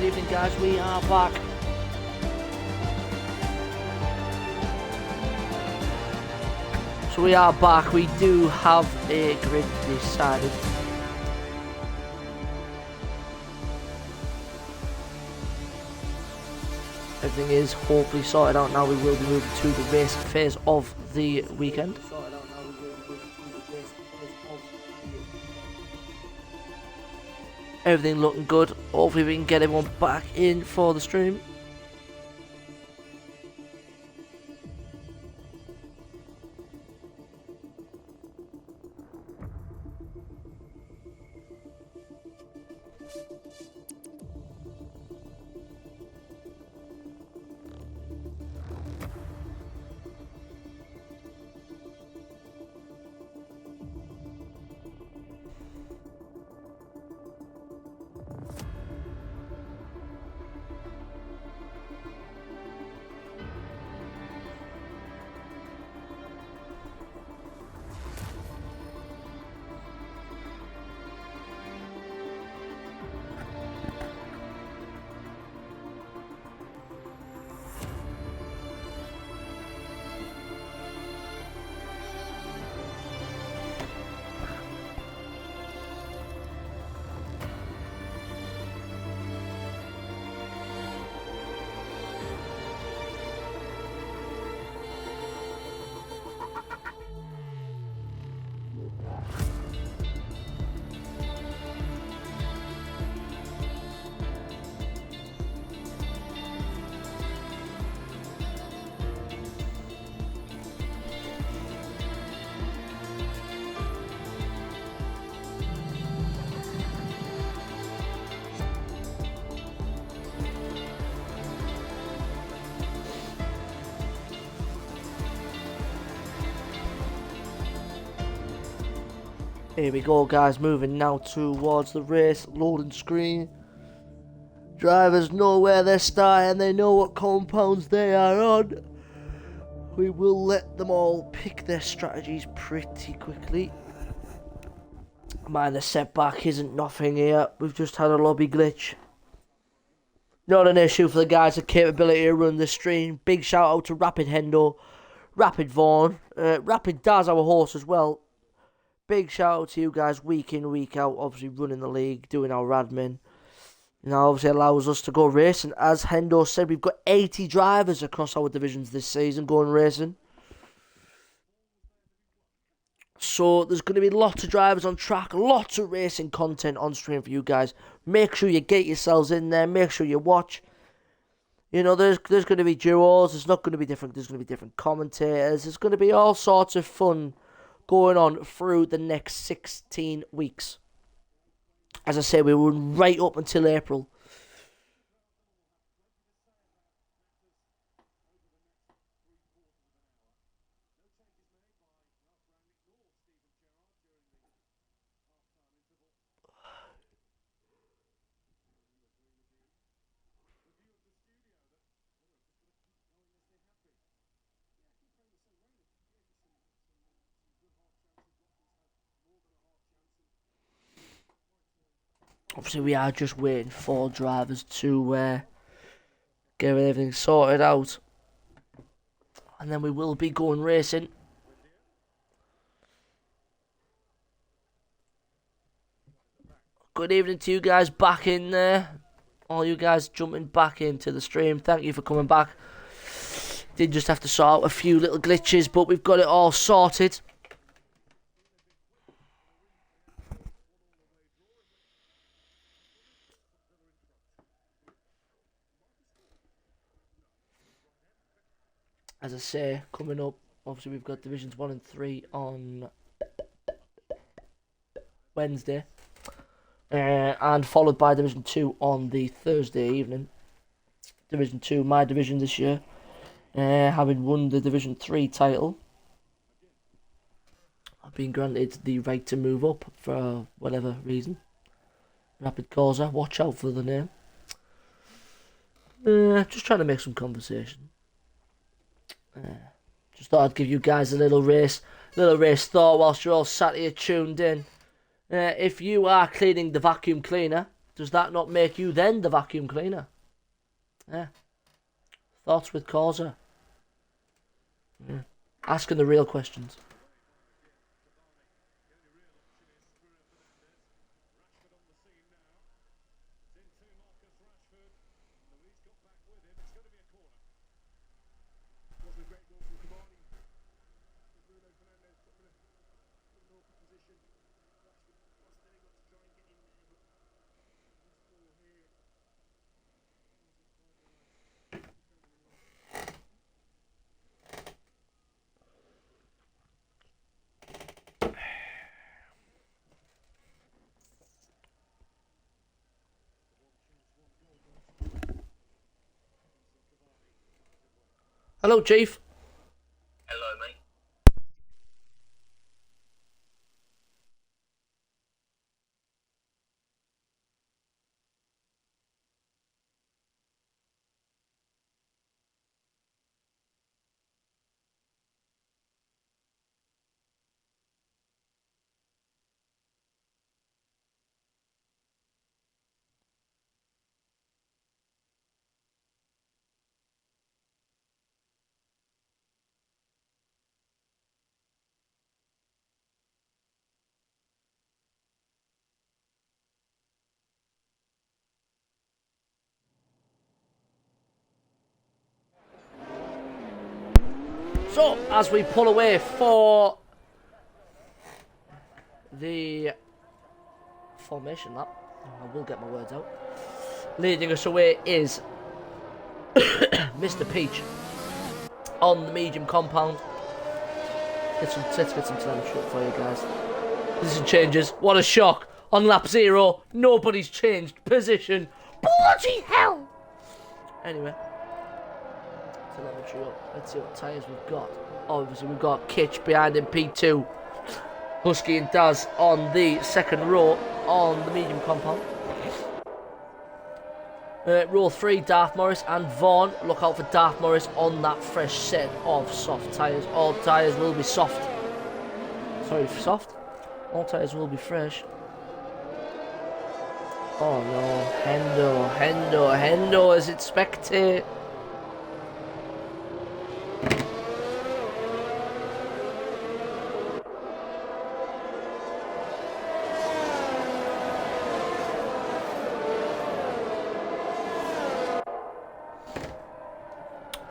evening, guys. We are back. So we are back. We do have a grid decided. Everything is hopefully sorted out now. We will be moving to the race phase of the weekend. Everything looking good. Hopefully we can get everyone back in for the stream. Here we go, guys, moving now towards the race loading screen. Drivers know where they're starting, they know what compounds they are on. We will let them all pick their strategies pretty quickly. Minor setback isn't nothing here, we've just had a lobby glitch. Not an issue for the guys with capability to run the stream. Big shout out to Rapid Hendo, Rapid Vaughan, Rapid Daz, our horse as well. Big shout out to you guys week in, week out, obviously running the league, doing our admin. You know, obviously allows us to go racing. As Hendo said, we've got 80 drivers across our divisions this season going racing. So there's going to be lots of drivers on track, lots of racing content on stream for you guys. Make sure you get yourselves in there, make sure you watch. You know, there's going to be duos, there's not going to be different, there's going to be different commentators, there's going to be all sorts of fun going on through the next 16 weeks. As I say, we run right up until April. Obviously, we are just waiting for drivers to get everything sorted out. And then we will be going racing. Good evening to you guys back in there. All you guys jumping back into the stream. Thank you for coming back. Did just have to sort out a few little glitches, but we've got it all sorted. As I say, coming up, obviously we've got Divisions 1 and 3 on Wednesday. And followed by Division 2 on the Thursday evening. Division 2, my division this year. Having won the Division 3 title. I've been granted the right to move up for whatever reason. Rapid Causa, watch out for the name. Just trying to make some conversation. Just thought I'd give you guys a little race thought whilst you're all sat here tuned in. If you are cleaning the vacuum cleaner, Does that not make you then the vacuum cleaner? Yeah. Thoughts with Causa. Yeah. Asking the real questions. Hello, Chief. Hello, mate. So, as we pull away for the formation lap, I will get my words out. Leading us away is Mr. Peach on the medium compound. Let's get some telemetry up for you guys. Position changes. What a shock. On lap 0, nobody's changed position. Bloody hell! Anyway, telemetry up. Let's see what tyres we've got. Obviously, we've got Kitch behind him, P2. Husky and Daz on the second row on the medium compound. Row 3, Darth Morris and Vaughan. Look out for Darth Morris on that fresh set of soft tyres. All tyres will be soft. Sorry, soft? All tyres will be fresh. Oh no, Hendo as expected.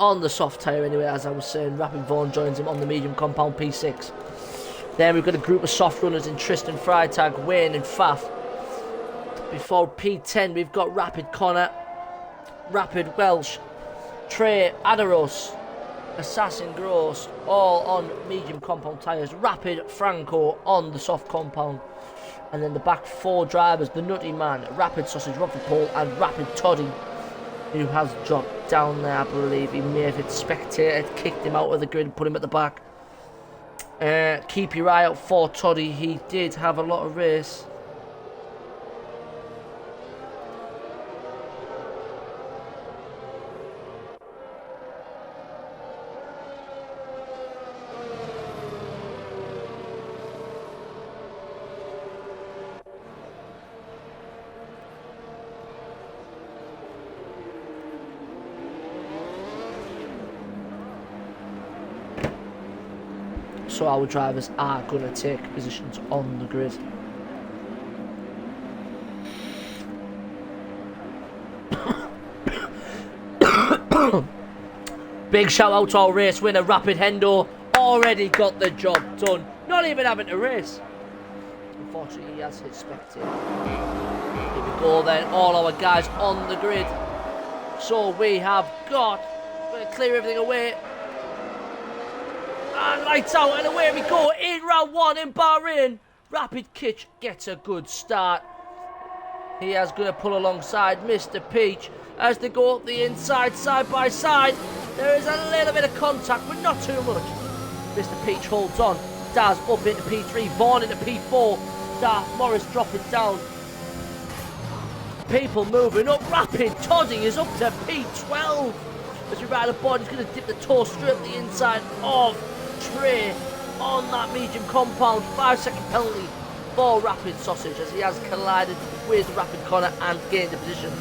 On the soft tyre anyway, as I was saying, Rapid Vaughan joins him on the medium compound P6. Then we've got a group of soft runners in Tristan, Freitag, Wayne and Faf. Before P10 we've got Rapid Connor, Rapid Welsh, Trey Adaros, Assassin Gross, all on medium compound tyres. Rapid Franco on the soft compound. And then the back 4 drivers, the Nutty Man, Rapid Sausage, Rockford Pole and Rapid Toddy, who has dropped down there. I believe he may have hit spectator, kicked him out of the grid and put him at the back. Keep your eye out for Toddy. He did have a lot of race. So our drivers are going to take positions on the grid. Big shout out to our race winner, Rapid Hendo. Already got the job done. Not even having to race. Unfortunately, he has hit spectator. Here we go then. All our guys on the grid. So we have got... We're going to clear everything away. And lights out and away we go in round 1 in Bahrain. Rapid Kitch gets a good start. He is going to pull alongside Mr. Peach as they go up the inside side by side. There is a little bit of contact but not too much. Mr. Peach holds on. Daz up into P3, Vaughan into P4. Darth Morris dropping down. People moving up. Rapid Toddy is up to P12. As we ride aboard, he's going to dip the toe straight up the inside of Trey on that medium compound. 5-second penalty for Rapid Sausage as he has collided with Rapid Connor and gained a position.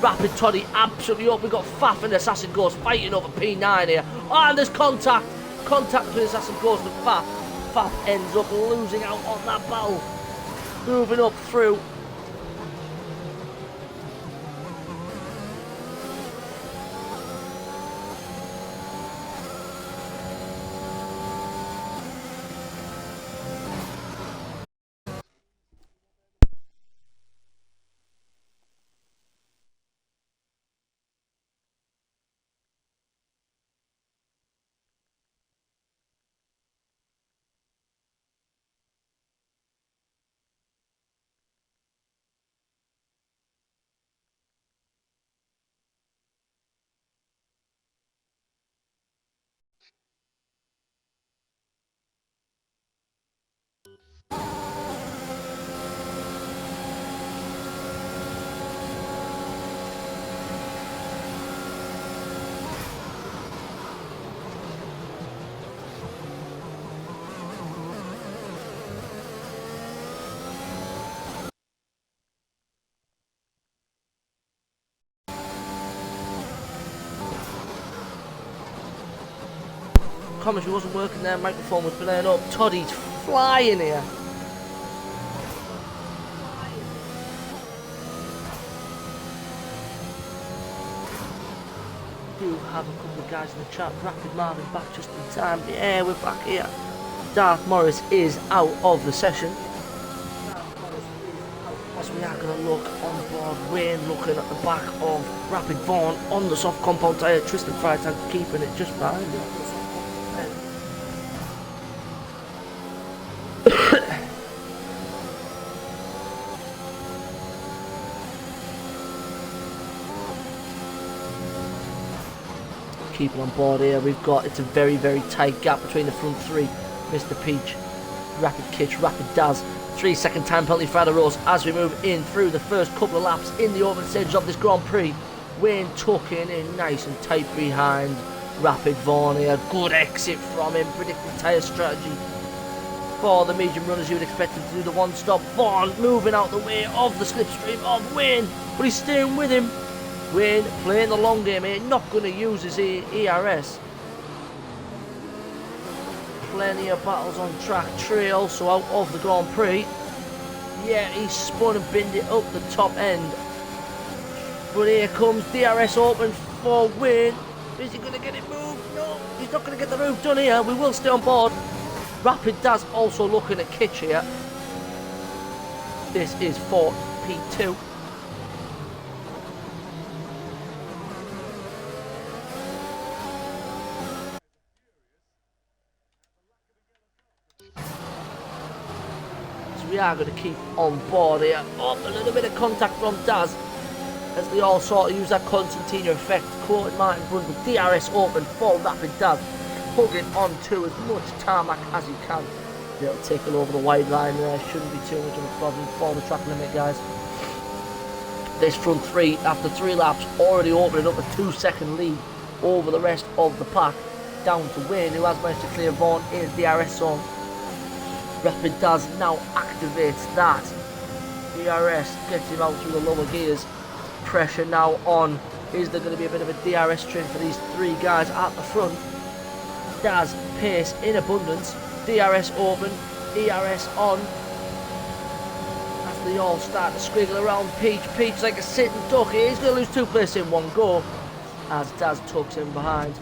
Rapid Toddy absolutely up. We've got Faf and Assassin Ghost fighting over P9 here. Oh, and there's contact. Contact between Assassin Ghost and Faf. Faf ends up losing out on that battle. Moving up through. Commentary wasn't working there, microphone was playing up. Toddy's flying here. Do have a couple of guys in the chat. Rapid Marvin back just in time. Yeah, we're back here. Darth Morris is out of the session. As we are going to look on board, Wayne looking at the back of Rapid Vaughn on the soft compound tyre. Tristan Freitag keeping it just behind him. Keeping on board here, we've got, it's a very, very tight gap between the front three. Mr. Peach, Rapid Kitch, Rapid Daz. 3-second time penalty for Ada Rose as we move in through the first couple of laps in the open stages of this Grand Prix. Wayne tucking in nice and tight behind Rapid Vaughn here. Good exit from him, predicted tyre strategy for the medium runners. You would expect him to do the one-stop. Vaughn moving out the way of the slipstream of Wayne, but he's staying with him. Wayne playing the long game here, not going to use his ERS. Plenty of battles on track. Trey also out of the Grand Prix. Yeah, he's spun and binned it up the top end. But here comes DRS open for Wayne. Is he going to get it moved? No, he's not going to get the move done here. We will stay on board. Rapid Daz also looking at Kitch here. This is for P2. We are going to keep on board here. Oh, a little bit of contact from Daz as they all sort of use that Constantina effect. Quoted Martin Brundle, DRS open for Rapid Daz, hugging on to as much tarmac as he can. They'll take it over the wide line there. Shouldn't be too much of a problem for the track limit, guys. This front three, after 3 laps, already opening up a 2-second lead over the rest of the pack, down to Wayne, who has managed to clear Vaughn in the DRS zone. Rapid Daz now activates that. DRS gets him out through the lower gears. Pressure now on. Is there going to be a bit of a DRS train for these 3 guys at the front? Daz, pace in abundance. DRS open. ERS on. As they all start to squiggle around Peach. Peach like a sitting duck here. He's going to lose 2 places in one go. As Daz tucks in behind.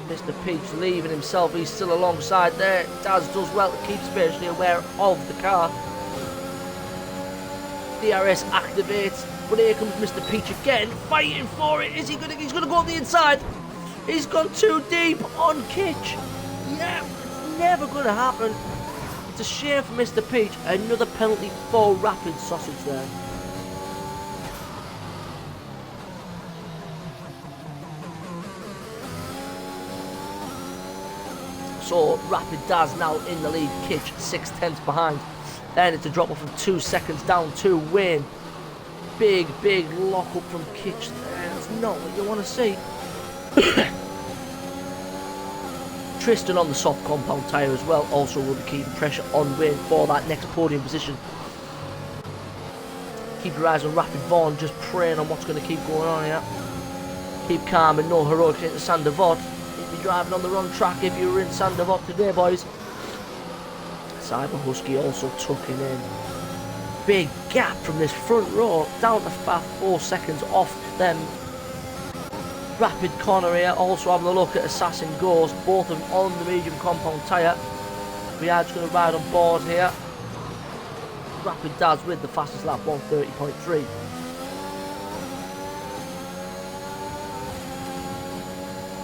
Mr. Peach leaving himself, he's still alongside there. Daz does well to keep spatially aware of the car. DRS activates, but here comes Mr. Peach again, fighting for it. Is he gonna? He's gonna go on the inside. He's gone too deep on Kitch. Yeah, it's never gonna happen. It's a shame for Mr. Peach. Another penalty for Rapid Sausage there. So Rapid Daz now in the lead, Kitch 6/10 behind. Then it's a drop off of 2 seconds down to Wayne. Big lock up from Kitch there. That's not what you want to see. Tristan on the soft compound tyre as well also will be keeping pressure on Wayne for that next podium position. Keep your eyes on Rapid Vaughan, just praying on what's going to keep going on here. Keep calm and no heroics into Sandevot. You'd be driving on the wrong track if you were in Sandevot today, boys. Cyber Husky also tucking in. Big gap from this front row down to 4 seconds off them. Rapid corner here, also having a look at Assassin Ghost, both of them on the medium compound tyre. We are just going to ride on board here. Rapid Dad's with the fastest lap, 1:30.3.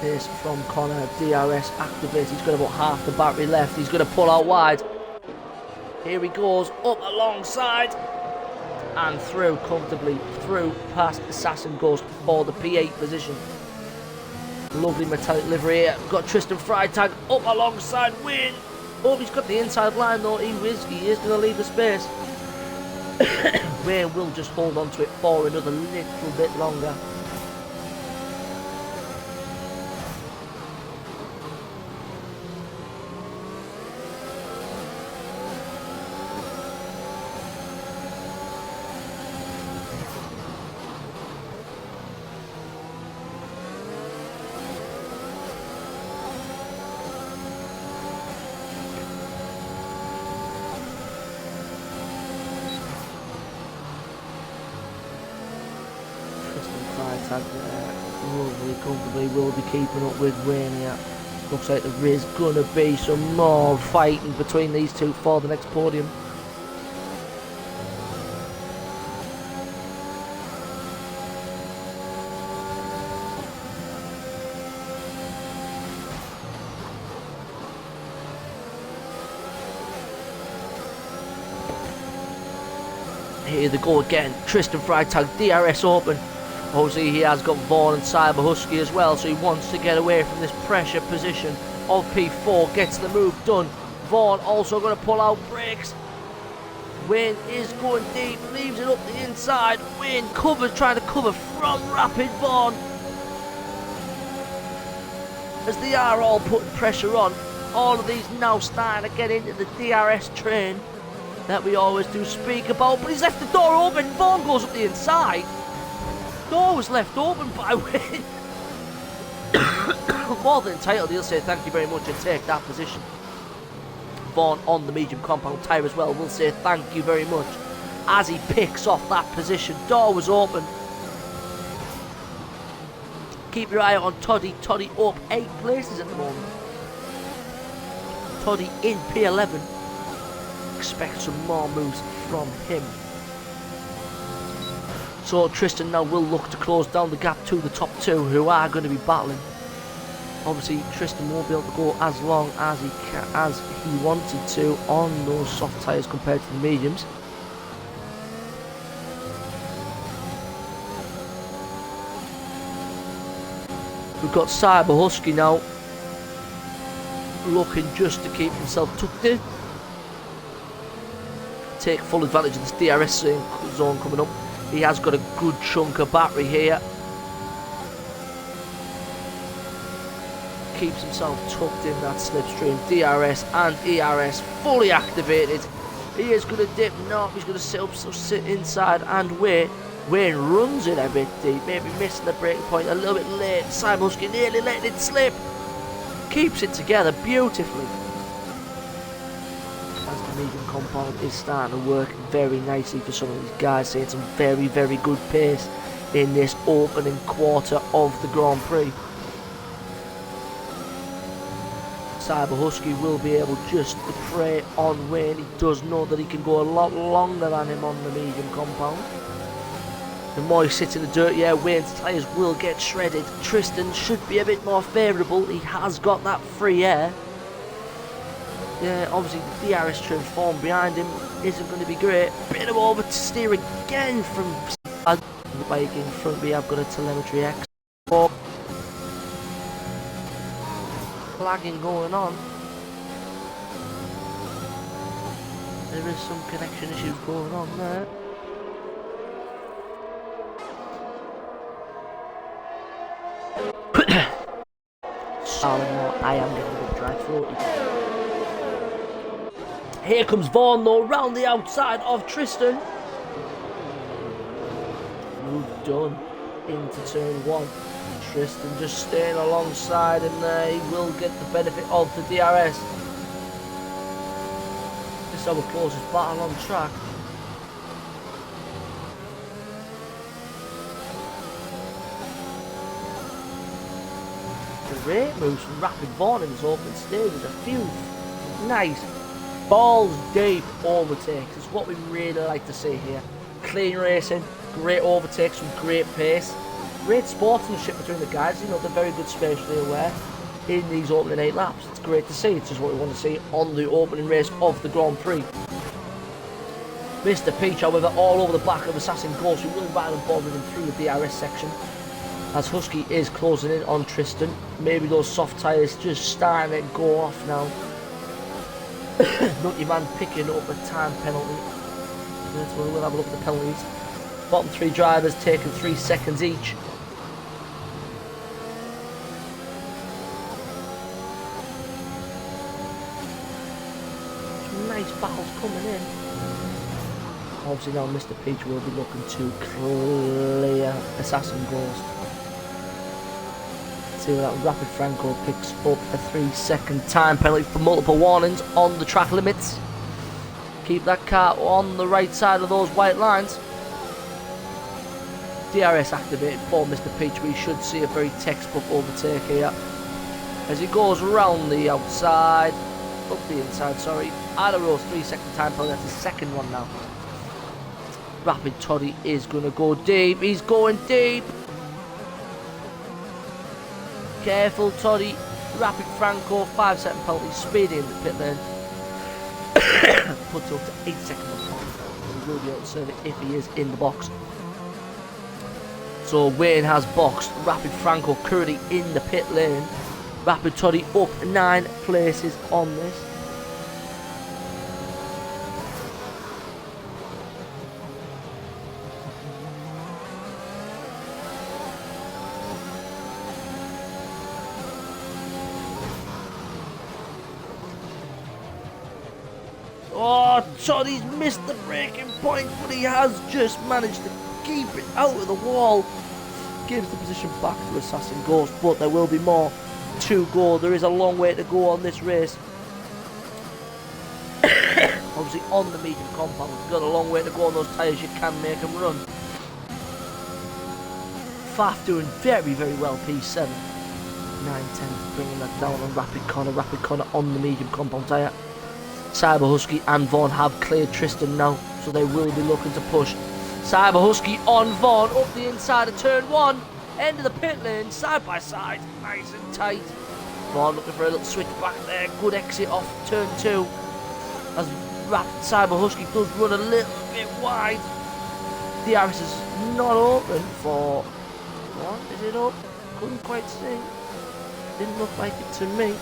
Pace from Connor, DRS activates, he's got about half the battery left, he's going to pull out wide. Here he goes, up alongside and through comfortably, through past Assassin Ghost for the P8 position. Lovely metallic livery here. Got Tristan Freitag up alongside Wayne. Oh, he's got the inside line though. He is going to leave the space. Wayne will just hold on to it for another little bit longer. Lovely, comfortably will be keeping up with Wayne here. Looks like there is going to be some more fighting between these two for the next podium. Here they go again. Tristan Freitag, DRS open. Obviously he has got Vaughan and Cyber Husky as well, so he wants to get away from this pressure position of P4, gets the move done. Vaughan also going to pull out brakes. Wayne is going deep, leaves it up the inside. Wayne covers, trying to cover from Rapid Vaughan. As they are all putting pressure on, all of these now starting to get into the DRS train that we always do speak about, but he's left the door open. Vaughan goes up the inside. Door was left open by Wayne. More than entitled, he'll say thank you very much and take that position. Vaughan on the medium compound tyre as well will say thank you very much as he picks off that position. Door was open. Keep your eye on Toddy. Toddy up 8 places at the moment. Toddy in P11. Expect some more moves from him. So Tristan now will look to close down the gap to the top two, who are going to be battling. Obviously Tristan won't be able to go as long as he wanted to on those soft tyres compared to the mediums. We've got Cyber Husky now looking just to keep himself tucked in. Take full advantage of this DRS zone coming up. He has got a good chunk of battery here. Keeps himself tucked in that slipstream. DRS and ERS fully activated. He is going to dip. No, he's going to sit inside and wait. Wayne runs it a bit deep. Maybe missing the breaking point a little bit late. Cyber Husky nearly letting it slip. Keeps it together beautifully. Medium compound is starting to work very nicely for some of these guys, seeing some very, very good pace in this opening quarter of the Grand Prix. Cyber Husky will be able just to prey on Wayne. He does know that he can go a lot longer than him on the medium compound. The more he sits in the dirt, yeah, Wayne's tyres will get shredded. Tristan should be a bit more favourable. He has got that free air. Yeah, obviously the DRS transform behind him isn't going to be great. Bit of oversteer again from the bike in front of me. I've got a telemetry X. Flagging going on. There is some connection issues going on there. I am getting a bit dry. 40. Here comes Vaughan though, round the outside of Tristan. Moved done into turn 1. Tristan just staying alongside him there. He will get the benefit of the DRS. This is our closest battle on track. Great moves from Rapid Vaughan in his opening stages. A few nice balls deep overtakes. It's what we really like to see here. Clean racing, great overtakes from great pace. Great sportsmanship between the guys. You know, they're very good spatially aware in these opening 8 laps. It's great to see. It's just what we want to see on the opening race of the Grand Prix. Mr. Peach, however, all over the back of Assassin Ghost. We will ride on board with him through the DRS section. As Husky is closing in on Tristan. Maybe those soft tyres just starting to go off now. Nutty Man picking up a time penalty. We'll have a look at the penalties. Bottom 3 drivers taking 3 seconds each. Some nice battles coming in. Obviously now Mr. Peach will be looking to clear Assassin Ghost. See what that Rapid Franco picks up a 3-second time penalty for multiple warnings on the track limits. Keep that car on the right side of those white lines. DRS activated for Mr. Peach. We should see a very textbook overtake here. As he goes around the outside, up the inside, sorry. Idaro's 3-second time penalty, that's his second one now. Rapid Toddy is going to go deep. He's going deep. Careful, Toddy. Rapid Franco, 5-second penalty, speeding in the pit lane. Puts up to 8 seconds on point. He will be able to serve it if he is in the box. So Wayne has boxed Rapid Franco currently in the pit lane. Rapid Toddy up 9 places on this. Oh, Toddy's missed the braking point, but he has just managed to keep it out of the wall. Gives the position back to Assassin Ghost, but there will be more to go. There is a long way to go on this race. Obviously on the medium compound, we've got a long way to go on those tyres. You can make them run. Faf doing very, very well, P7. 9-10, bringing that down on Rapid Connor on the medium compound tyre. Cyber Husky and Vaughan have cleared Tristan now, so they will be looking to push. Cyber Husky on Vaughan up the inside of turn 1. End of the pit lane, side by side, nice and tight. Vaughan looking for a little switch back there. Good exit off turn 2. As Cyber Husky does run a little bit wide. DRS is not open for... What? Is it up? Couldn't quite see. Didn't look like it to me.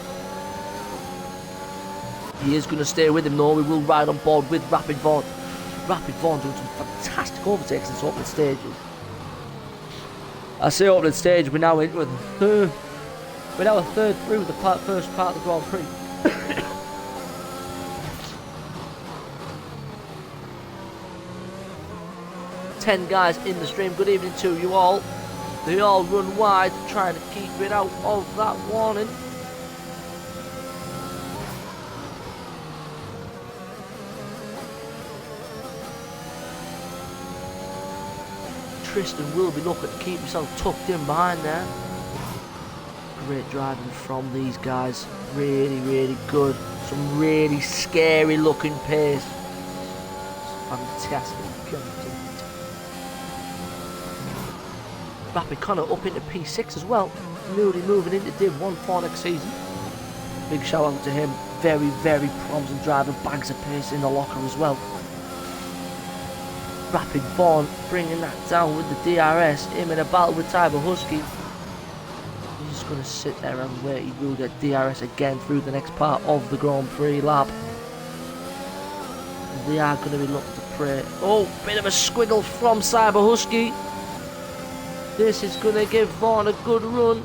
He is going to stay with him though. We will ride on board with Rapid Vaughan. Rapid Vaughan doing some fantastic overtakes in this opening stages. I say opening stage, we're now into we're now a third through the first part of the Grand Prix. 10 guys in the stream. Good evening to you all. They all run wide, trying to keep it out of that warning. Tristan will be looking to keep himself tucked in behind there. Great driving from these guys. Really, really good. Some really scary looking pace. Fantastic. Rapid Connor up into P6 as well. Newly moving into Div 1 for next season. Big shout out to him. Very, very promising driver. Bags of pace in the locker as well. Rapid Vaughan bringing that down with the DRS. Him in a battle with Cyber Husky. He's just going to sit there and wait. He will get DRS again through the next part of the Grand Prix lap. They are going to be looking to pray. Oh, bit of a squiggle from Cyber Husky. This is going to give Vaughan a good run.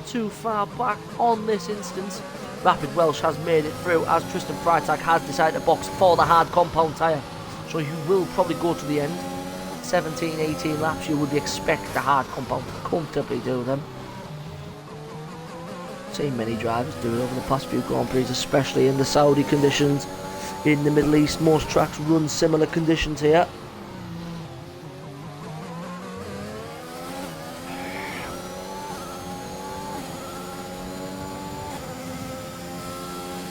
Too far back on this instance. Rapid Welsh has made it through as Tristan Freitag has decided to box for the hard compound tyre. So he will probably go to the end. 17, 18 laps, you would expect the hard compound to comfortably do them. Seen many drivers do it over the past few Grand Prix, especially in the Saudi conditions. In the Middle East, most tracks run similar conditions here.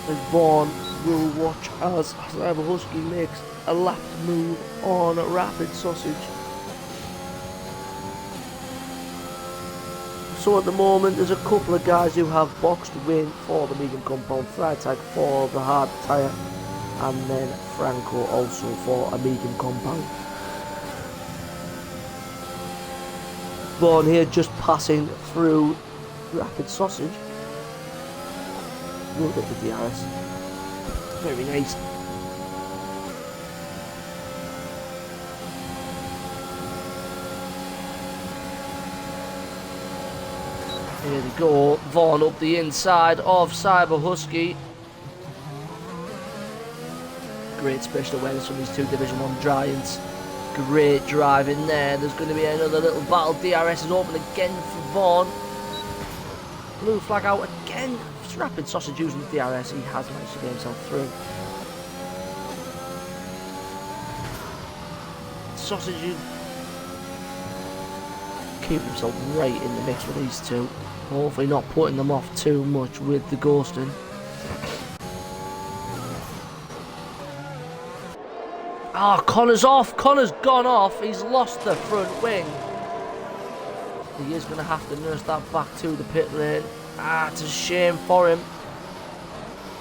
As Vaughan will watch as Cyber Husky makes a lap move on Rapid Sausage. So at the moment there's a couple of guys who have boxed win for the medium compound, Freitag for the hard tyre, and then Franco also for a medium compound. Vaughan here just passing through Rapid Sausage. Load up the DRS. Very nice. Here they go. Vaughan up the inside of Cyber Husky. Great special awareness from these two Division 1 giants. Great driving there. There's going to be another little battle. DRS is open again for Vaughan. Blue flag out again. Rapid Sausage using the DRS. He has managed to get himself through. Sausage keep himself right in the mix with these two. Hopefully not putting them off too much with the ghosting. Ah, Connor's off. Connor's gone off. He's lost the front wing. He is going to have to nurse that back to the pit lane. Ah, it's a shame for him.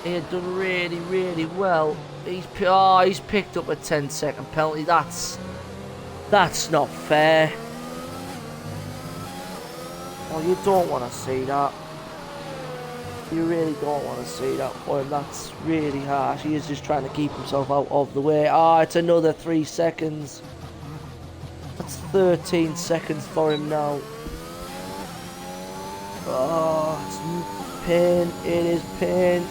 He had done really, really well. He's picked up a 10-second penalty. That's not fair. Oh, you don't want to see that. You really don't want to see that for him. That's really harsh. He is just trying to keep himself out of the way. Ah, it's another 3 seconds. That's 13 seconds for him now. Oh, it's pain. It is pain.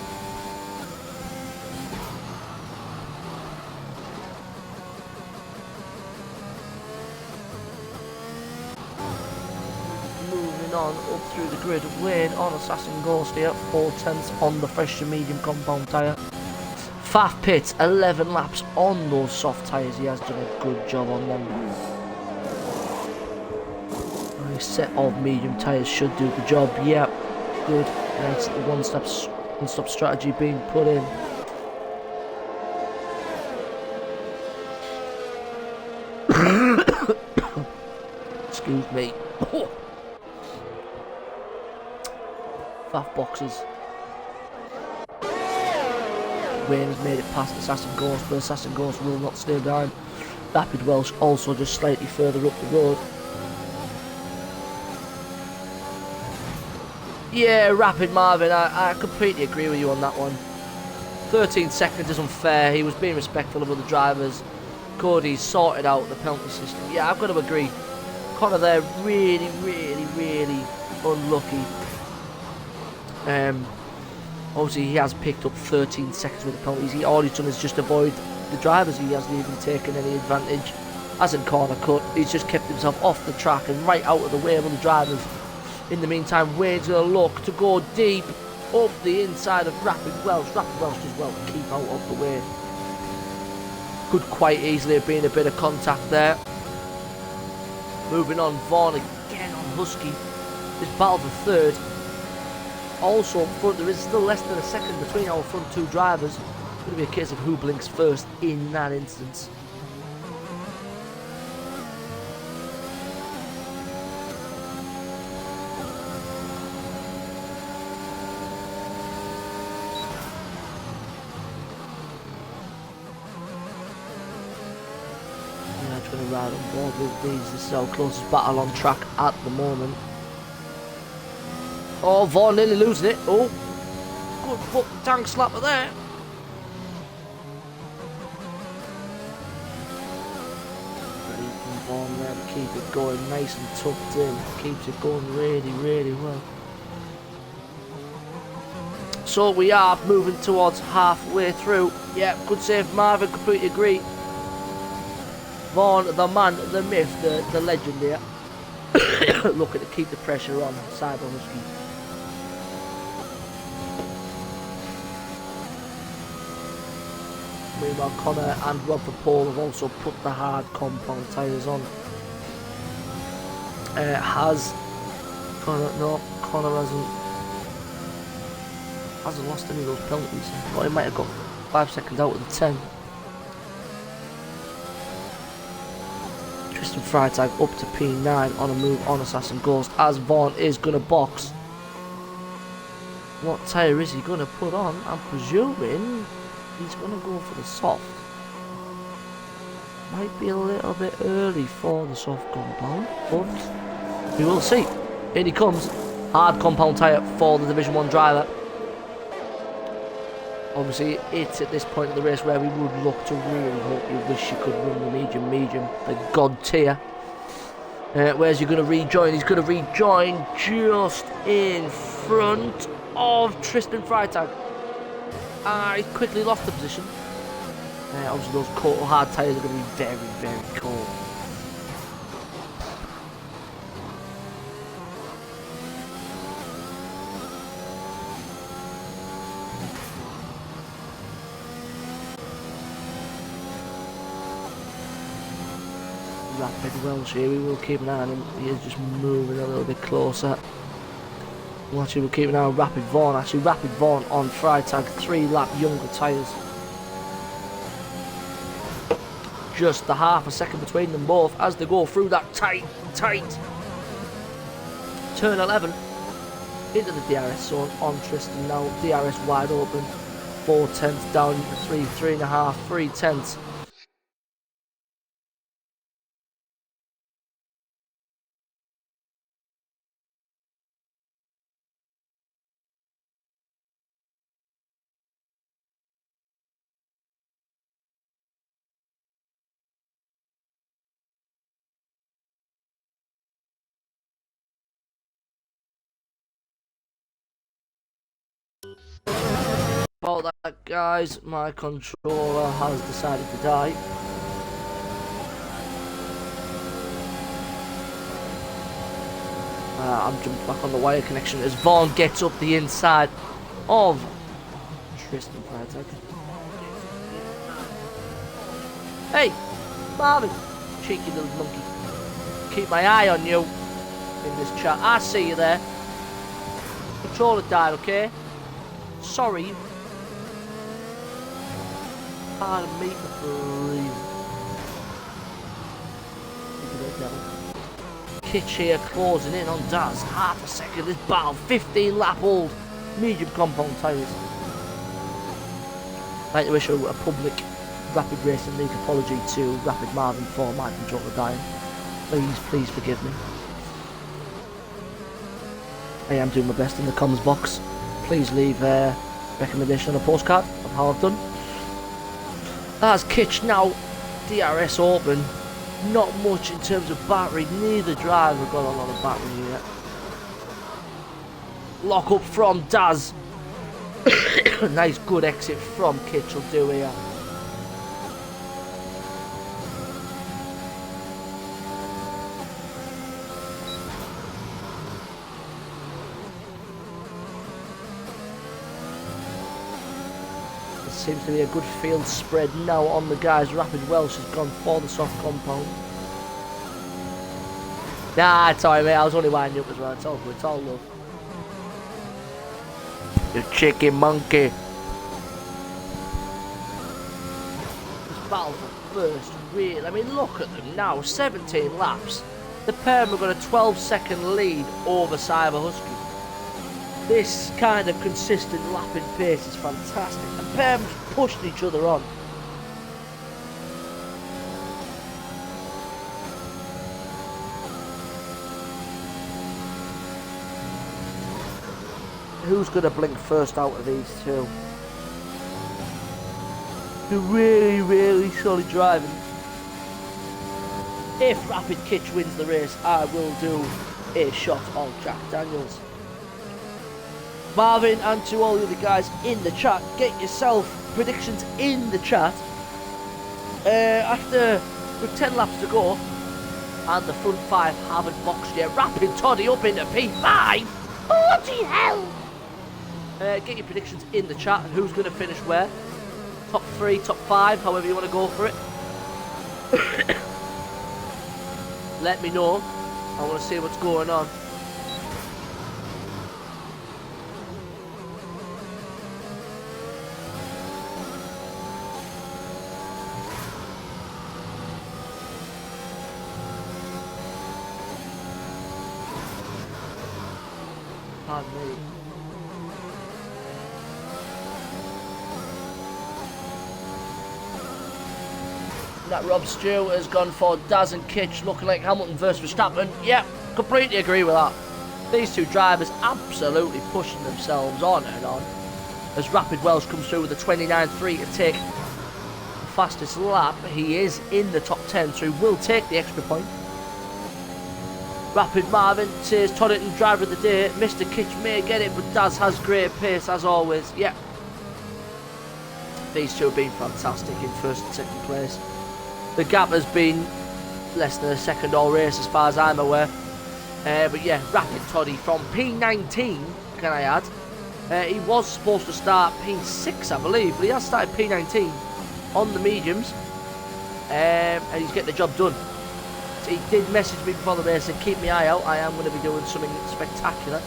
Moving on up through the grid, Wayne on Assassin Ghost here, 4/10 on the fresh to medium compound tyre. Faf Pitts, 11 laps on those soft tyres. He has done a good job on them. A set of medium tyres should do the job. Yep, good. Nice little one-stop strategy being put in. Excuse me. Faf boxes. Wayne has made it past Assassin Ghost, but Assassin Ghost will not stay behind. Rapid Welsh also just slightly further up the road. Yeah, Rapid Marvin, I completely agree with you on that one. 13 seconds is unfair. He was being respectful of other drivers. Cody's sorted out the penalty system. Yeah, I've got to agree. Connor there, really, really, really unlucky. Obviously, he has picked up 13 seconds with the penalties. All he's done is just avoid the drivers. He hasn't even taken any advantage. Hasn't corner cut. He's just kept himself off the track and right out of the way of other drivers. In the meantime, Wayne's going to look to go deep up the inside of Rapid Welsh. Rapid Welsh does well to keep out of the way. Could quite easily have been a bit of contact there. Moving on, Vaughan again on Husky. This battle for third. Also up front, there is still less than a second between our front two drivers. It's going to be a case of who blinks first in that instance. Going to ride on board with these. This is our closest battle on track at the moment. Oh, Vaughan nearly losing it. Oh, good fucking tank slapper there. Ready from Vaughan there to keep it going nice and tucked in. Keeps it going really, really well. So we are moving towards halfway through. Yeah, good save, Marvin. Completely agree. Vaughn, the man, the myth, the legend here. Looking to keep the pressure on Cyber Husky. Meanwhile, Connor and Rob Paul have also put the hard compound tyres on. Connor hasn't lost any of those penalties. But he might have got 5 seconds out of the 10. Tristan Freitag up to P9 on a move on Assassin Ghost as Vaughn is going to box. What tyre is he going to put on? I'm presuming he's going to go for the soft. Might be a little bit early for the soft compound, but we will see. In he comes. Hard compound tyre for the Division 1 driver. Obviously, it's at this point of the race where we would look to really hope you wish you could run the medium, the god tier. Where's he going to rejoin? He's going to rejoin just in front of Tristan Freitag. He quickly lost the position. Obviously, those cold, hard tyres are going to be very, very cold. Rapid Welsh here, we will keep an eye on him. He is just moving a little bit closer. Actually, we'll keep an eye on Rapid Vaughn. Actually, Rapid Vaughn on Freitag, 3-lap younger tyres. Just the half a second between them both as they go through that tight turn 11 into the DRS zone on Tristan now. DRS wide open, 4 tenths down into 3.5, 3 tenths. About that, guys, my controller has decided to die. I'm jumping back on the wire connection as Vaughn gets up the inside of Tristan Freitag. Hey, Marvin, cheeky little monkey. Keep my eye on you in this chat. I see you there. Controller died, okay? Sorry. Pardon me for breathing. Kitch here closing in on Daz. Half a second this battle. 15 lap old. Medium compound tyres. I'd like to issue a public Rapid Racing League apology to Rapid Marvin for my controller dying. Please forgive me. I am doing my best in the comms box. Please leave a recommendation on a postcard of how I've done. As Kitch now, DRS open, not much in terms of battery, neither driver got a lot of battery yet. Lock up from Daz. Nice good exit from Kitch will do here. Seems to be a good field spread now on the guys. Rapid Welsh has gone for the soft compound. Nah, it's alright, mate. I was only winding you up as well. It's all good. It's all love. You chicken monkey. This battle for first, really. I mean, look at them now. 17 laps. The pair have got a 12-second lead over Cyber Husky. This kind of consistent lapping pace is fantastic. The pair have pushed each other on. Who's going to blink first out of these two? They're really solid driving. If Rapid Kitch wins the race, I will do a shot on Jack Daniels. Marvin, and to all the other guys in the chat, get yourself predictions in the chat. After with 10 laps to go, and the front 5 haven't boxed yet. Rapid Toddy up into P5. Bloody hell! Get your predictions in the chat. Who's going to finish where? Top 3, top 5, however you want to go for it. Let me know. I want to see what's going on. Pardon me. That Rob Stewart has gone for Daz and Kitch, looking like Hamilton versus Verstappen. Yep, completely agree with that. These two drivers absolutely pushing themselves on and on. As Rapid Welsh comes through with a 29.3 to take the fastest lap. He is in the top 10, so he will take the extra point. Rapid Marvin says Toddington driver of the day. Mr. Kitch may get it, but Daz has great pace as always. Yep. These two have been fantastic in first and second place. The gap has been less than a second all race as far as I'm aware. But yeah, Rapid Toddy from P19, can I add. He was supposed to start P6, I believe, but he has started P19 on the mediums. And he's getting the job done. So he did message me before the race and keep my eye out. I am going to be doing something spectacular.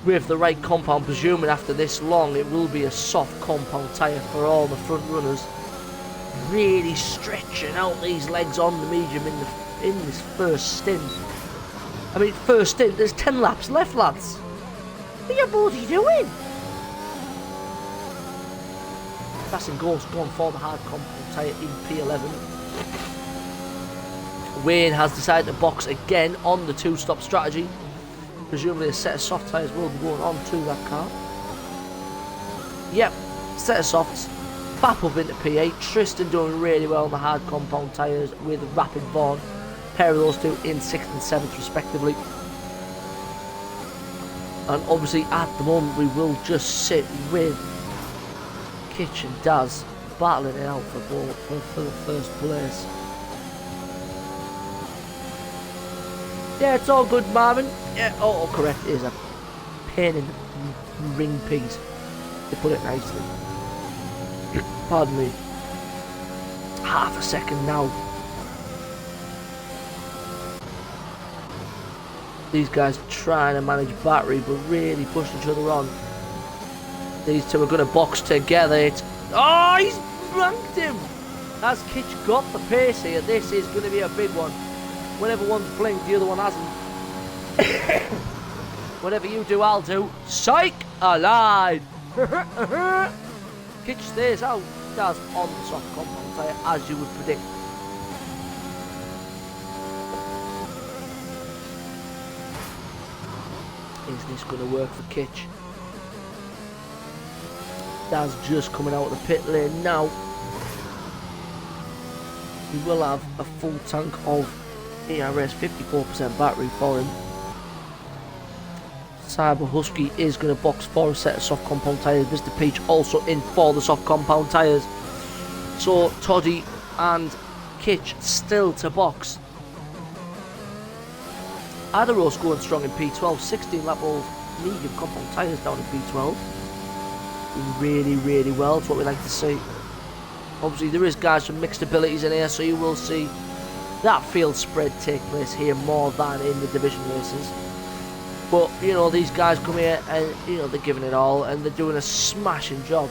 With the right compound, presuming after this long it will be a soft compound tyre for all the front runners. Really stretching out these legs on the medium in this first stint. I mean, first stint, there's 10 laps left, lads. What are you bloody doing? Passing Ghost going for the hard compound tyre in P11. Wayne has decided to box again on the 2-stop strategy. Presumably a set of soft tyres will be going on to that car. Yep, set of softs. Bap up into P8. Tristan doing really well on the hard compound tyres with Rapid Vaughan. Pair of those two in 6th and 7th respectively. And obviously at the moment we will just sit with Kitch and Daz battling it out for the first place. Yeah, it's all good, Marvin. Yeah, autocorrect is a pain in the ring piece, to put it nicely. Pardon me. Half a second now. These guys are trying to manage battery, but really pushing each other on. These two are going to box together. Oh, he's blanked him. Has Kitch got the pace here? This is going to be a big one. Whenever one's blinked, the other one hasn't. Whatever you do, I'll do. Psych! Alive! Kitch stays out. Does on the soft compound tyre, as you would predict. Is this going to work for Kitch? Daz just coming out of the pit lane now. We will have a full tank of ERS, 54% battery for him. Cyber Husky is going to box for a set of soft compound tyres. Mr. Peach also in for the soft compound tyres. So Toddy and Kitch still to box. Adaros going strong in P12. 16 lap old medium compound tyres down in P12. Doing really well. That's what we like to see. Obviously there is guys from mixed abilities in here, so you will see that field spread take place here more than in the division races. But, you know, these guys come here and, you know, they're giving it all and they're doing a smashing job.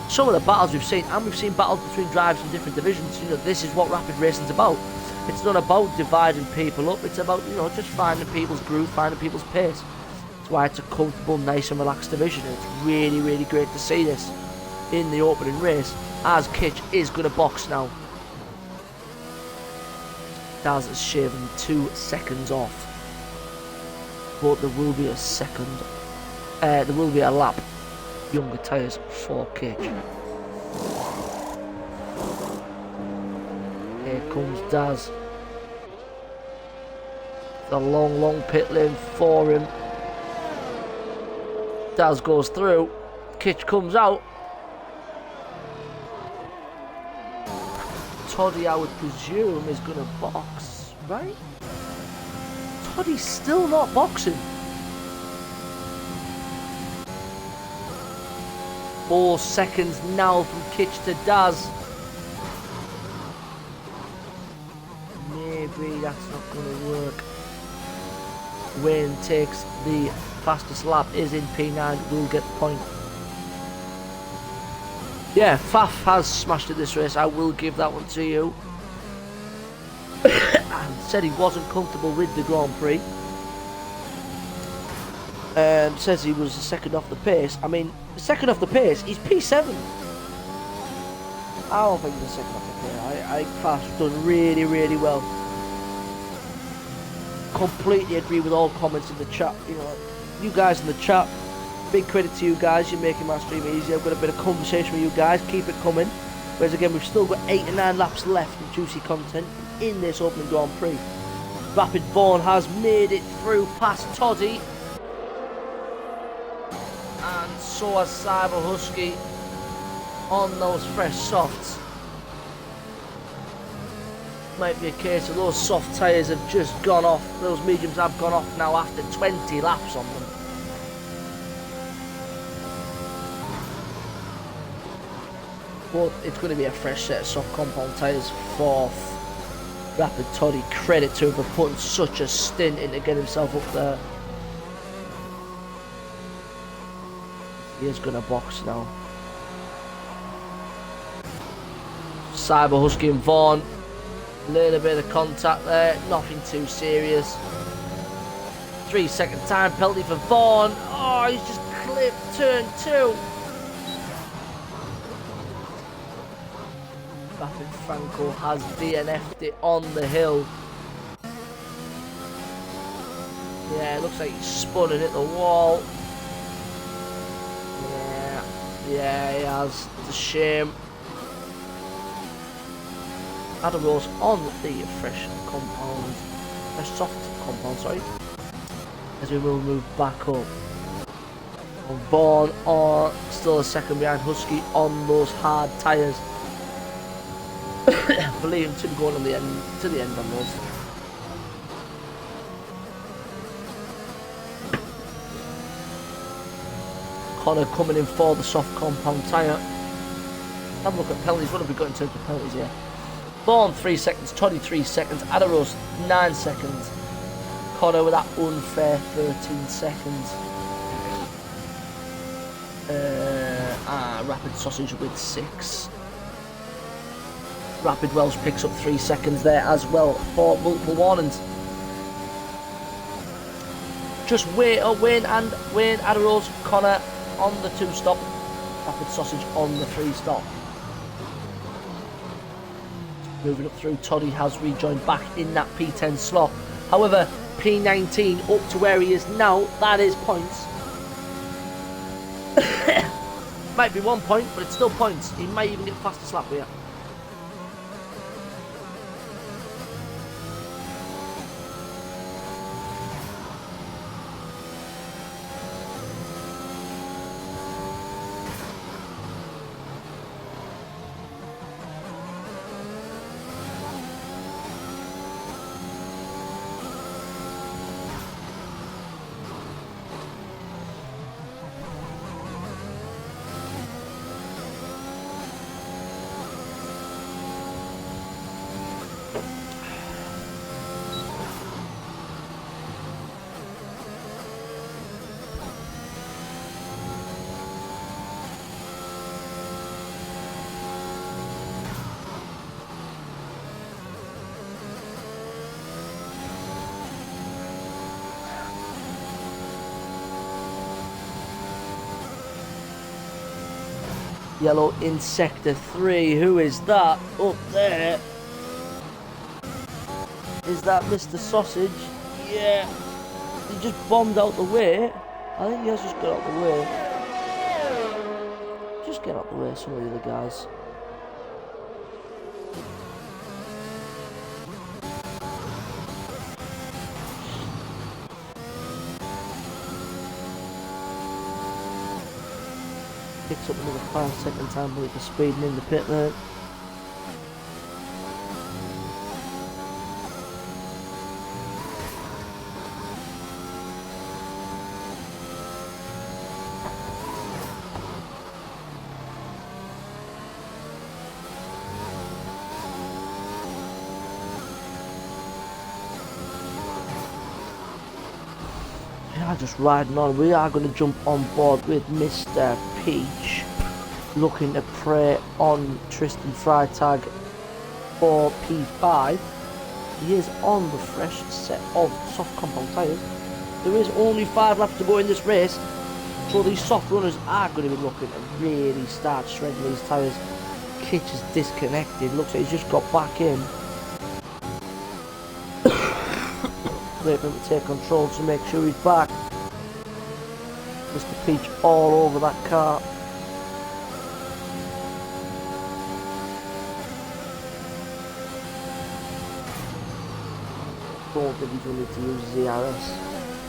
Some of the battles we've seen, and we've seen battles between drivers in different divisions, you know, this is what rapid racing's about. It's not about dividing people up, it's about, you know, just finding people's groove, finding people's pace. That's why it's a comfortable, nice and relaxed division. And it's really great to see this in the opening race, as Kitch is going to box now. Daz is shaving 2 seconds off. But there will be a second, there will be a lap younger tyres for Kitch. Here comes Daz. The long pit lane for him. Daz goes through. Kitch comes out. Toddy, I would presume, is going to box, right? Toddy's still not boxing. 4 seconds now from Kitch to Daz. Maybe that's not going to work. Wayne takes the fastest lap, is in P9, will get the point. Yeah, Faf has smashed it this race, I will give that one to you. And said he wasn't comfortable with the Grand Prix. Says he was the second off the pace. I mean, second off the pace, he's P7. I don't think he's the second off the pace. I think Faf's done really well. Completely agree with all comments in the chat. You know, you guys in the chat, big credit to you guys. You're making my stream easy. I've got a bit of conversation with you guys. Keep it coming. Whereas again, we've still got 8 and 9 laps left of juicy content in this opening Grand Prix. Rapid Vaughan has made it through past Toddy, and so has Cyber Husky on those fresh softs. Might be a case of those soft tyres have just gone off. Those mediums have gone off now after 20 laps on them. But it's going to be a fresh set of soft compound tyres for Rapid Toddy. Credit to him for putting such a stint in to get himself up there. He is going to box now. Cyber Husky and Vaughan. Little bit of contact there, nothing too serious. 3 second time penalty for Vaughan. Oh, he's just clipped turn 2. Rapid Franco has DNF'd it on the hill. Yeah, it looks like he's spun and hit the wall. Yeah, he has. It's a shame. Adderall's on the fresh soft compound, sorry. As we will move back up. And Vaughan are still a second behind Husky on those hard tyres. I believe him to be going on the end to the end on those. Connor coming in for the soft compound tyre. Have a look at penalties. What have we got in terms of penalties here? Vaughan 3 seconds, Toddy 3 seconds, Adderall's 9 seconds. Connor with that unfair 13 seconds. Rapid Sausage with 6. Rapid Welsh picks up 3 seconds there as well for multiple warnings. Just Wayne Adderall's, Connor on the 2 stop, Rapid Sausage on the 3 stop. Moving up through, Toddy has rejoined back in that P10 slot. However, P19 up to where he is now, that is points. Might be 1 point, but it's still points. He might even get fastest lap here. Yellow in sector 3. Who is that up there? Is that Mr. Sausage? Yeah. He just bombed out the way. I think he has just got out the way. Just get out the way, some of the other guys. picks up another 5-second time penalty for speeding in the pit lane. Just riding on. We are going to jump on board with Mr. Peach, looking to prey on Tristan Freitag for P5. He is on the fresh set of soft compound tyres. There is only 5 laps to go in this race, so these soft runners are going to be looking to really start shredding these tyres. Kitch is disconnected. Looks like he's just got back in. Wait for him to take control to make sure he's back. Mr. Peach all over that car. Don't think he's going to use DRS.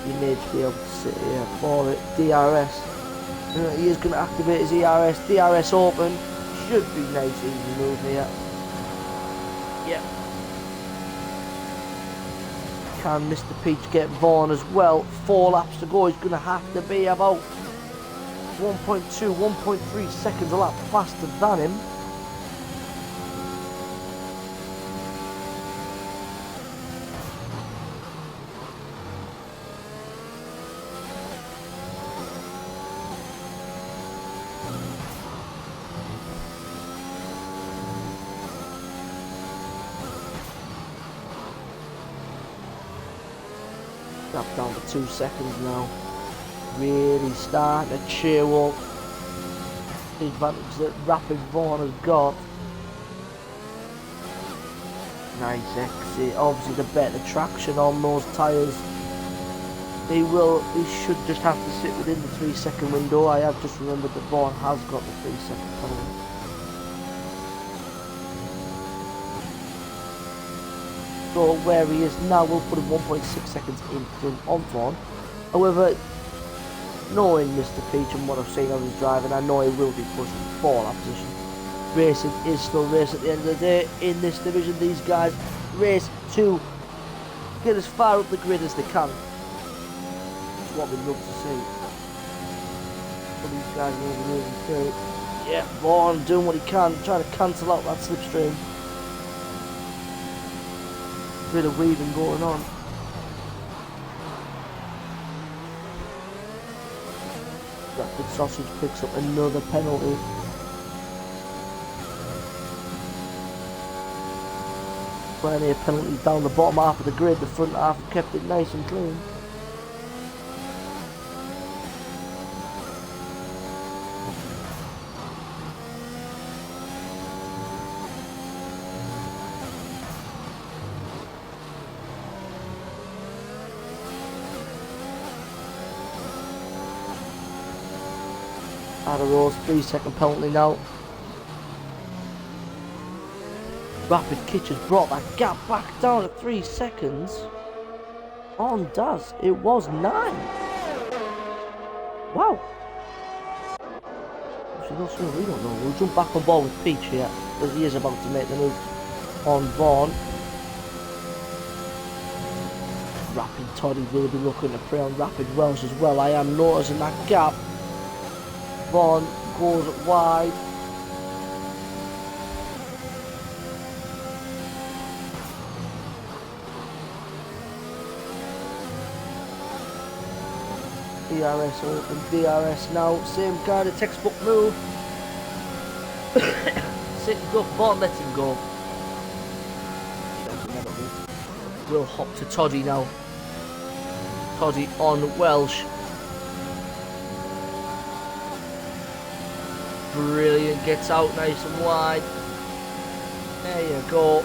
He needs to be able to sit here for it. DRS. He is going to activate his ERS. DRS open. Should be nice, easy move here. Yep. Can Mr. Peach get Vaughan as well? 4 laps to go. He's going to have to be about 1.2, 1.3 seconds a lap faster than him. Down to 2 seconds now. Really starting to cheer up. The advantage that Rapid Vaughan has got. Nice exit. Obviously the better traction on those tyres. He should just have to sit within the 3-second window. I have just remembered that Vaughan has got the 3-second penalty. So where he is now, we'll put him 1.6 seconds in front of Vaughan. However, knowing Mr. Peach and what I've seen of his driving, I know he will be pushing for that position. Racing is still race at the end of the day. In this division, these guys race to get as far up the grid as they can. That's what we'd love to see. But these guys are really moving through. Yeah, Vaughan doing what he can, trying to cancel out that slipstream. Bit of weaving going on. Rapid Sausage picks up another penalty. Plenty of penalties down the bottom half of the grid. The front half kept it nice and clean. Out of those, 3-second penalty now. Rapid Kitch has brought that gap back down to 3 seconds. On does. It was 9. Wow. We don't know. We'll jump back on board with Peach here, because he is about to make the move on Vaughan. Rapid Toddy will be looking to prey on Rapid Welsh as well. I am noticing that gap. Vaughan goes wide. DRS open, DRS now, same kind of textbook move. Sit go, Vaughan lets him go. We'll hop to Toddy now. Toddy on Welsh. Brilliant, gets out nice and wide. There you go.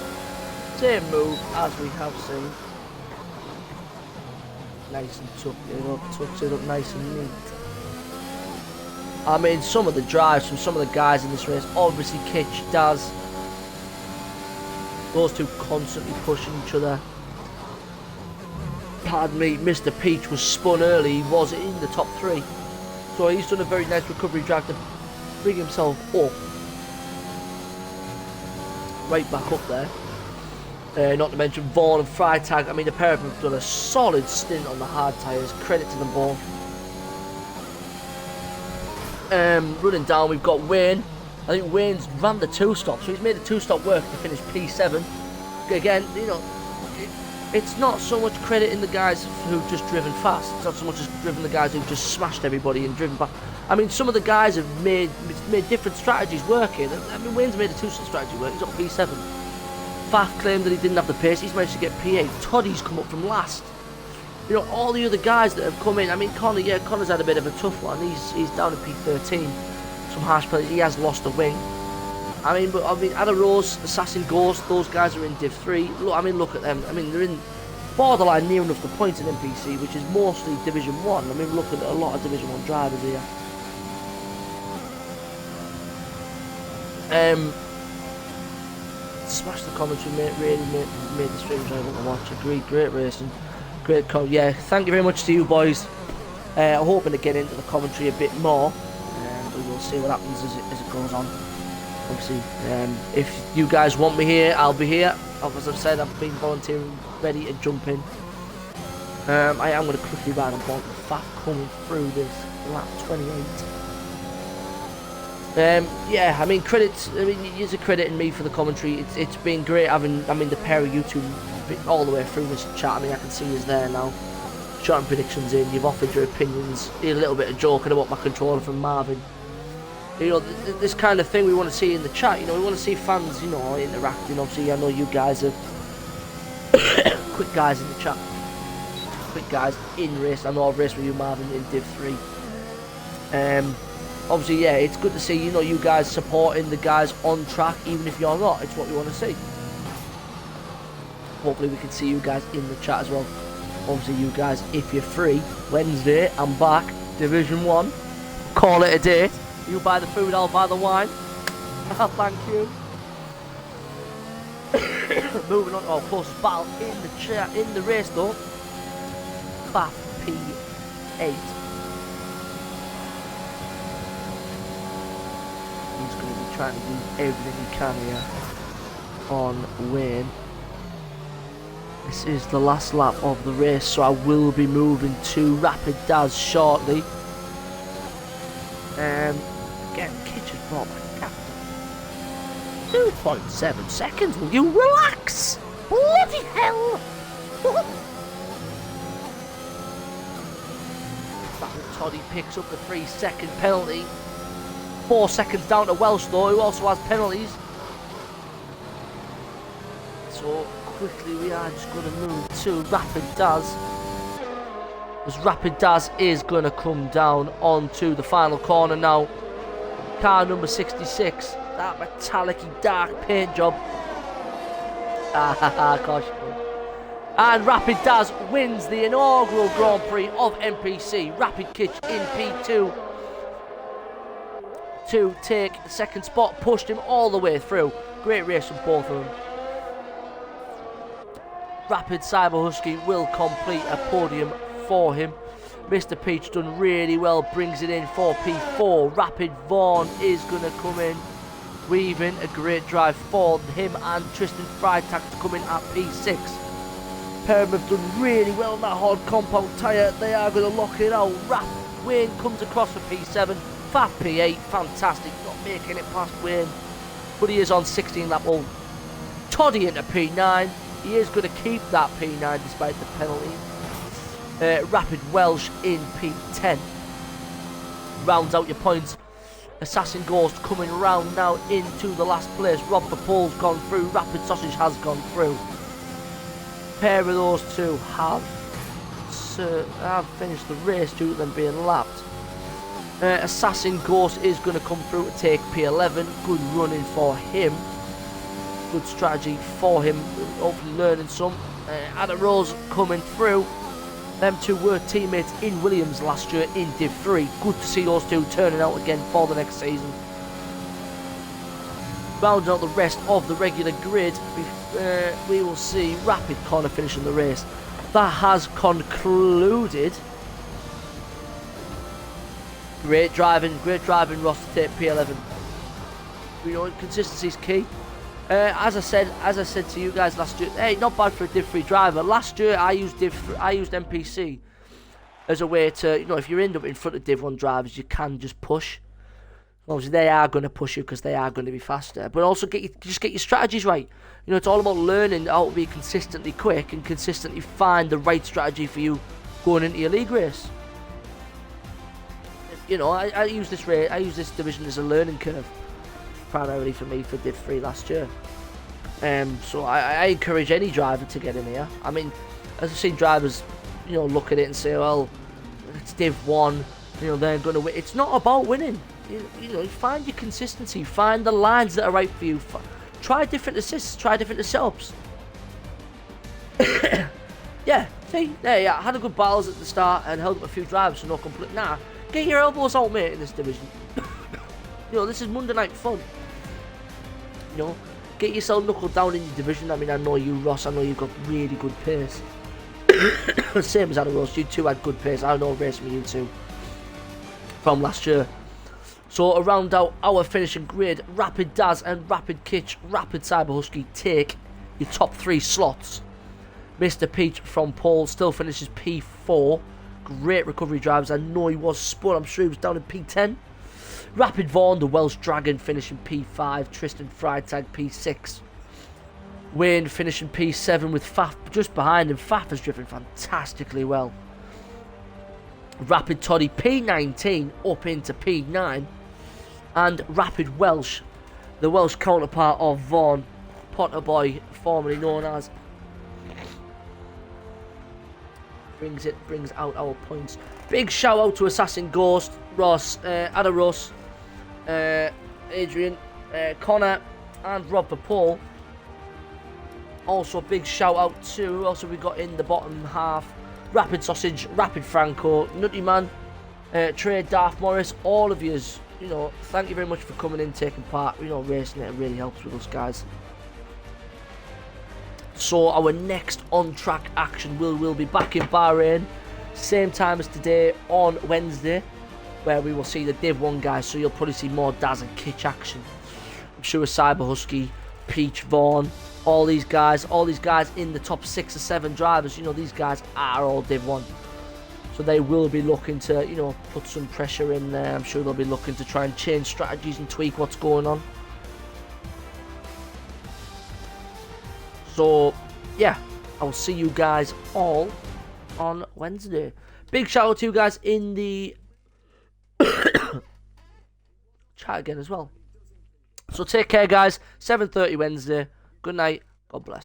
Same move as we have seen. Nice and tucks it up nice and neat. I mean, some of the drives from some of the guys in this race, obviously Kitch does. Those two constantly pushing each other. Pardon me, Mr. Peach was spun early, he was in the top 3. So he's done a very nice recovery drive to bring himself up. Right back up there. Not to mention Vaughan and Freitag. I mean, the pair of them have done a solid stint on the hard tyres. Credit to them both. Running down, we've got Wayne. I think Wayne's ran the 2-stop, so he's made the 2-stop work to finish P7. Again, you know, it's not so much credit in the guys who've just driven fast. It's not so much as driven the guys who've just smashed everybody and driven back. I mean, some of the guys have made different strategies working. I mean, Wayne's made a 2-stop strategy work. He's got P7. Faf claimed that he didn't have the pace. He's managed to get P8. Toddy's come up from last. You know, all the other guys that have come in. I mean, Connor, yeah, Connor's had a bit of a tough one. He's down at P13. Some harsh penalties. He has lost a wing. I mean, Ada Rose, Assassin Ghost, those guys are in Div 3. Look, I mean, look at them. I mean, they're in borderline near enough the points in MPC, which is mostly Division 1. I mean, we're looking at a lot of Division 1 drivers here. Smash the commentary, mate. Really made the stream enjoyable to watch. Agreed, great racing. Great yeah, thank you very much to you boys. I'm hoping to get into the commentary a bit more. We will see what happens as it goes on. Obviously, if you guys want me here, I'll be here. As I've said, I've been volunteering, ready to jump in. I am going to quickly ride on board the Faf coming through this lap 28. Yeah, I mean, you're crediting me for the commentary. It's been great having, I mean, the pair of you two all the way through this chat. I mean, I can see is there now. Shouting predictions in, you've offered your opinions, a little bit of joking about my controller from Marvin. You know, this kind of thing we want to see in the chat. You know, we want to see fans, you know, interacting. Obviously, I know you guys are quick guys in the chat. Quick guys in race. I know I've raced with you, Marvin, in Div 3. Obviously, yeah, it's good to see, you know, you guys supporting the guys on track, even if you're not. It's what we want to see. Hopefully, we can see you guys in the chat as well. Obviously, you guys, if you're free, Wednesday, I'm back, Division 1. Call it a day. You buy the food, I'll buy the wine. Thank you. Moving on to our closest battle in the race though. Faf P8. He's going to be trying to do everything he can here on Wayne. This is the last lap of the race, so I will be moving to Rapid Daz shortly. Again, Kitchen brought my captain. 2.7 seconds, will you relax? Bloody hell! Toddy picks up the 3-second penalty. 4 seconds down to Welsh though, who also has penalties. So quickly we are just going to move to Rapid Daz. As Rapid Daz is going to come down onto the final corner now. Car number 66, that metallic-y dark paint job. Gosh. And Rapid Daz wins the inaugural Grand Prix of MPC. Rapid Kitch in P2 to take the second spot, pushed him all the way through. Great race from both of them. Rapid Cyber Husky will complete a podium for him. Mr. Peach done really well, brings it in for P4. Rapid Vaughan is going to come in, weaving a great drive for him and Tristan Freitag to come in at P6. Pair of them have done really well on that hard compound tyre. They are going to lock it out. Wayne comes across for P7. Faf P8, fantastic, not making it past Wayne, but he is on 16 lap old. Toddy into P9. He is going to keep that P9 despite the penalty. Rapid Welsh in P10. Rounds out your points. Assassin Ghost coming round now into the last place. Rob the Pole's gone through. Rapid Sausage has gone through. Pair of those two have finished the race due to them being lapped. Assassin Ghost is going to come through to take P11. Good running for him. Good strategy for him. Hopefully learning some. Ada Rose coming through. Them two were teammates in Williams last year in Div 3. Good to see those two turning out again for the next season. Rounding out the rest of the regular grid, we will see Rapid Connor finishing the race. That has concluded Great driving, Ross, to take P11. You know, consistency is key. As I said to you guys last year, hey, not bad for a Div 3 driver. Last year I used MPC as a way to, you know, if you end up in front of Div 1 drivers, you can just push. Obviously, they are going to push you because they are going to be faster. But also, just get your strategies right. You know, it's all about learning how to be consistently quick and consistently find the right strategy for you going into your league race. You know, I use this division as a learning curve, primarily for me for Div 3 last year. So I encourage any driver to get in here. I mean, as I've seen drivers, you know, look at it and say, well, it's Div 1, you know, they're going to win. It's not about winning. You know, find your consistency, find the lines that are right for you. Try different assists, try different setups. Yeah, see, there, yeah, I had a good battles at the start and held up a few drivers, so no complete. Nah, get your elbows out, mate, in this division. You know, this is Monday night fun. You know, get yourself knuckled down in your division. I mean, I know you, Ross, I know you've got really good pace. Same as Anna Ross, you two had good pace. I know racing with you two from last year. So around our finishing grid, Rapid Daz and Rapid Kitch, Rapid Cyber Husky take your top 3 slots. Mr. Peach from Paul still finishes P4. Great recovery drivers. I know he was spun. I'm sure he was down in P10. Rapid Vaughan, the Welsh Dragon, finishing P5. Tristan Freitag, P6. Wayne finishing P7 with Faf just behind him. Faf has driven fantastically well. Rapid Toddy, P19 up into P9. And Rapid Welsh, the Welsh counterpart of Vaughan, Potter Boy, formerly known as, brings out our points. Big shout out to Assassin Ghost, Ross, Ada Russ, Adrian, Connor, and Rob for Paul. Also, big shout out to who else have we got in the bottom half? Rapid Sausage, Rapid Franco, Nutty Man, Trey, Darth Morris, all of yous. You know, thank you very much for coming in, taking part. You know, racing it really helps with us, guys. So our next on-track action will be back in Bahrain, same time as today on Wednesday, where we will see the Div 1 guys. So you'll probably see more Daz and Kitch action. I'm sure Cyber Husky, Peach, Vaughan, all these guys in the top 6 or 7 drivers. You know, these guys are all Div 1. So they will be looking to, you know, put some pressure in there. I'm sure they'll be looking to try and change strategies and tweak what's going on. So, yeah, I'll see you guys all on Wednesday. Big shout out to you guys in the chat again as well. So take care, guys. 7:30 Wednesday. Good night. God bless.